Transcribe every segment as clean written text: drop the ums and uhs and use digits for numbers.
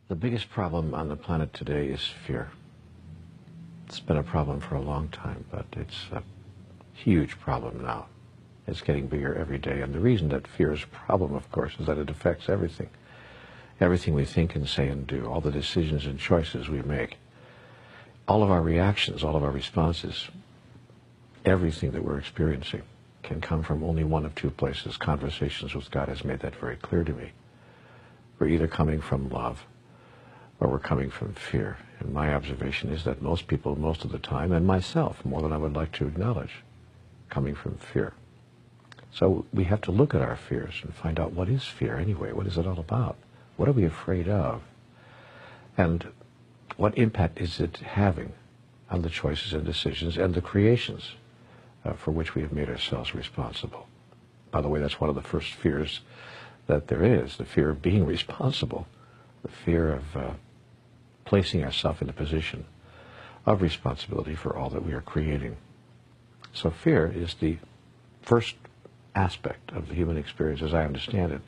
The biggest problem on the planet today is fear. It's been a problem for a long time, but it's a huge problem now. It's getting bigger every day, and the reason that fear is a problem, of course, is that it affects everything. Everything we think and say and do, all the decisions and choices we make, all of our reactions, all of our responses, everything that we're experiencing can come from only one of two places. Conversations with God has made that very clear to me. We're either coming from love or we're coming from fear. And my observation is that most people, most of the time, and myself, more than I would like to acknowledge, coming from fear. So we have to look at our fears and find out, what is fear anyway? What is it all about? What are we afraid of? And what impact is it having on the choices and decisions and the creations for which we have made ourselves responsible? By the way, that's one of the first fears that there is, the fear of being responsible, the fear of placing ourselves in a position of responsibility for all that we are creating. So fear is the first aspect of the human experience, as I understand it,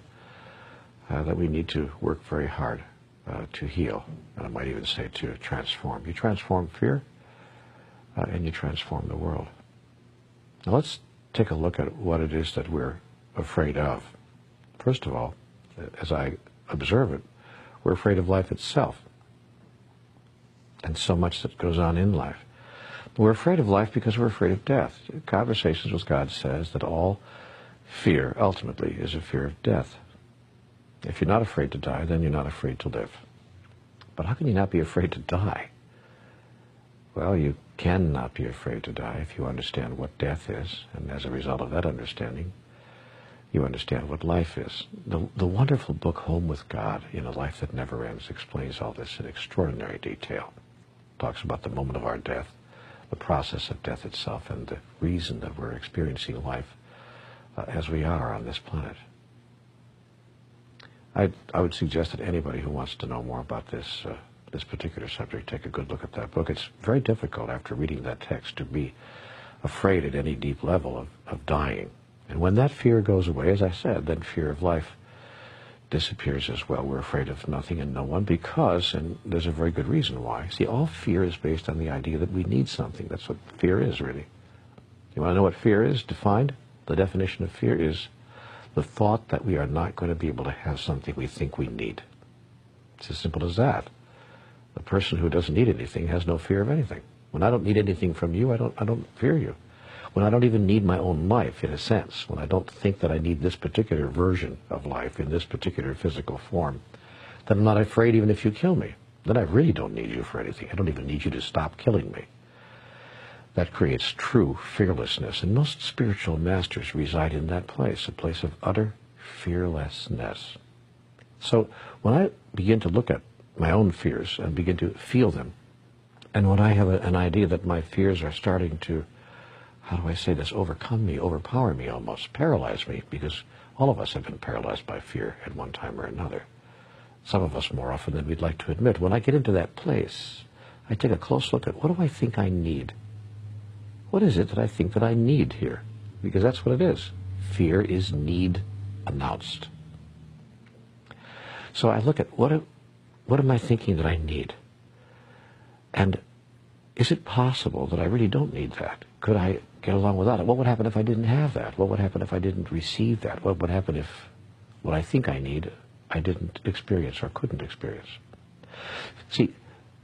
that we need to work very hard to heal, and I might even say to transform. You transform fear, and you transform the world. Now let's take a look at what it is that we're afraid of. First of all, as I observe it, we're afraid of life itself, and so much that goes on in life. We're afraid of life because we're afraid of death. Conversations with God says that all fear, ultimately, is a fear of death. If you're not afraid to die, then you're not afraid to live. But how can you not be afraid to die? Well, you cannot be afraid to die if you understand what death is, and as a result of that understanding, you understand what life is. The wonderful book, Home with God, in a Life That Never Ends, explains all this in extraordinary detail. It talks about the moment of our death, the process of death itself, and the reason that we're experiencing life as we are on this planet. I would suggest that anybody who wants to know more about this particular subject take a good look at that book. It's very difficult after reading that text to be afraid at any deep level of dying. And when that fear goes away, as I said, then fear of life disappears as well. We're afraid of nothing and no one because, and there's a very good reason why, see, all fear is based on the idea that we need something. That's what fear is, really. You want to know what fear is defined? The definition of fear is the thought that we are not going to be able to have something we think we need. It's as simple as that. The person who doesn't need anything has no fear of anything. When I don't need anything from you, I don't fear you. When I don't even need my own life, in a sense, when I don't think that I need this particular version of life in this particular physical form, then I'm not afraid even if you kill me. Then I really don't need you for anything. I don't even need you to stop killing me. That creates true fearlessness, and most spiritual masters reside in that place, a place of utter fearlessness. So when I begin to look at my own fears and begin to feel them, and when I have an idea that my fears are starting to, how do I say this, overcome me, overpower me almost, paralyze me, because all of us have been paralyzed by fear at one time or another. Some of us more often than we'd like to admit. When I get into that place, I take a close look at, what do I think I need? What is it that I think that I need here? Because that's what it is. Fear is need announced. So I look at, what am I thinking that I need? And is it possible that I really don't need that? Could I get along without it? What would happen if I didn't have that? What would happen if I didn't receive that? What would happen if what I think I need, I didn't experience or couldn't experience? See,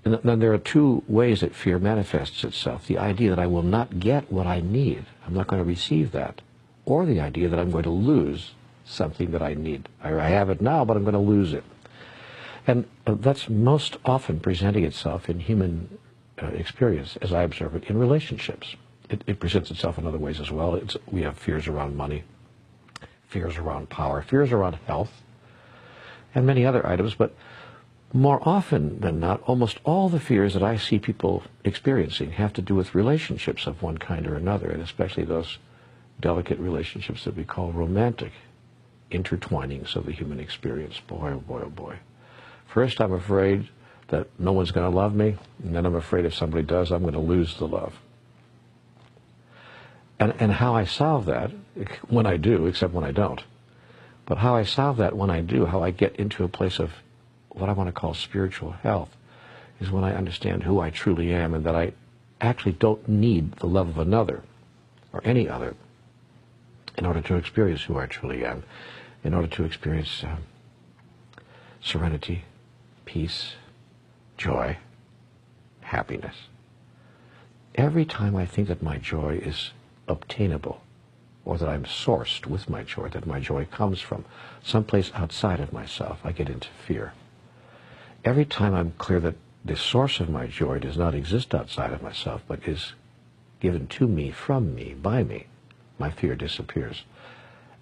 then there are two ways that fear manifests itself. The idea that I will not get what I need, I'm not going to receive that, or the idea that I'm going to lose something that I need. I have it now, but I'm going to lose it. And that's most often presenting itself in human experience, as I observe it, in relationships. It presents itself in other ways as well. We have fears around money, fears around power, fears around health, and many other items, but more often than not, almost all the fears that I see people experiencing have to do with relationships of one kind or another, and especially those delicate relationships that we call romantic intertwinings of the human experience. Boy, oh boy, oh boy. First, I'm afraid that no one's going to love me, and then I'm afraid if somebody does, I'm going to lose the love. And how I solve that, when I do, except when I don't, but how I solve that when I do, how I get into a place of what I want to call spiritual health is when I understand who I truly am and that I actually don't need the love of another or any other in order to experience who I truly am, in order to experience serenity, peace, joy, happiness. Every time I think that my joy is obtainable, or that I'm sourced with my joy, that my joy comes from someplace outside of myself, I get into fear. Every time I'm clear that the source of my joy does not exist outside of myself, but is given to me, from me, by me, my fear disappears.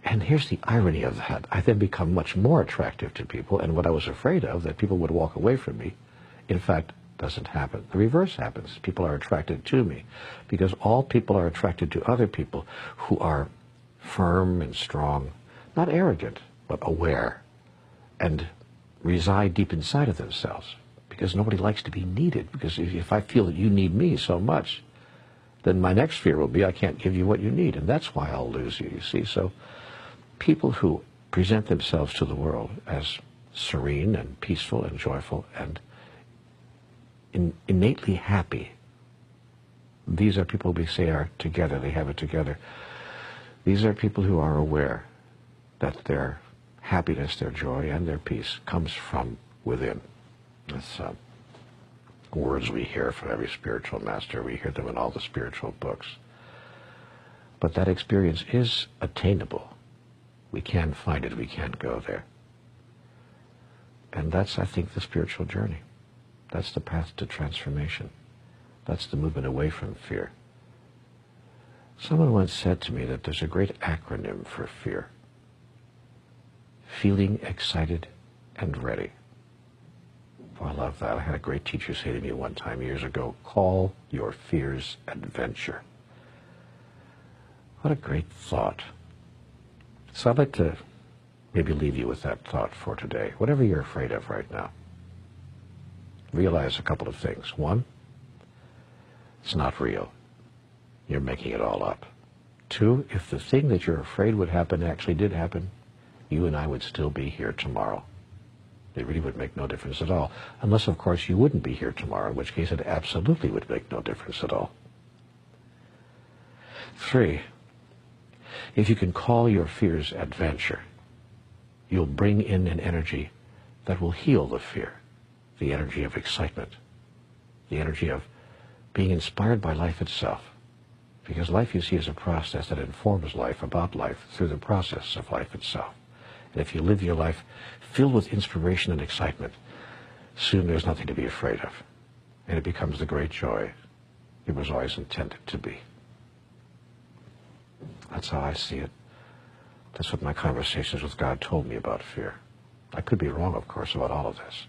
And here's the irony of that. I then become much more attractive to people, and what I was afraid of, that people would walk away from me, in fact, doesn't happen. The reverse happens. People are attracted to me, because all people are attracted to other people who are firm and strong, not arrogant, but aware, and reside deep inside of themselves, because nobody likes to be needed. Because if I feel that you need me so much, then my next fear will be I can't give you what you need, and that's why I'll lose you, you see. So people who present themselves to the world as serene and peaceful and joyful and innately happy, these are people we say are together, they have it together. These are people who are aware that their happiness, their joy, and their peace comes from within. That's words we hear from every spiritual master. We hear them in all the spiritual books. But that experience is attainable. We can find it. We can go there. And that's, I think, the spiritual journey. That's the path to transformation. That's the movement away from fear. Someone once said to me that there's a great acronym for fear. Feeling excited and ready. Oh, I love that. I had a great teacher say to me one time years ago, call your fears adventure. What a great thought. So I'd like to maybe leave you with that thought for today. Whatever you're afraid of right now, realize a couple of things. One, it's not real. You're making it all up. Two, if the thing that you're afraid would happen actually did happen, you and I would still be here tomorrow. It really would make no difference at all. Unless, of course, you wouldn't be here tomorrow, in which case it absolutely would make no difference at all. Three, if you can call your fears adventure, you'll bring in an energy that will heal the fear, the energy of excitement, the energy of being inspired by life itself. Because life, you see, is a process that informs life about life through the process of life itself. And if you live your life filled with inspiration and excitement, soon there's nothing to be afraid of. And it becomes the great joy it was always intended to be. That's how I see it. That's what my conversations with God told me about fear. I could be wrong, of course, about all of this.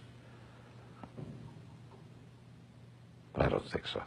But I don't think so.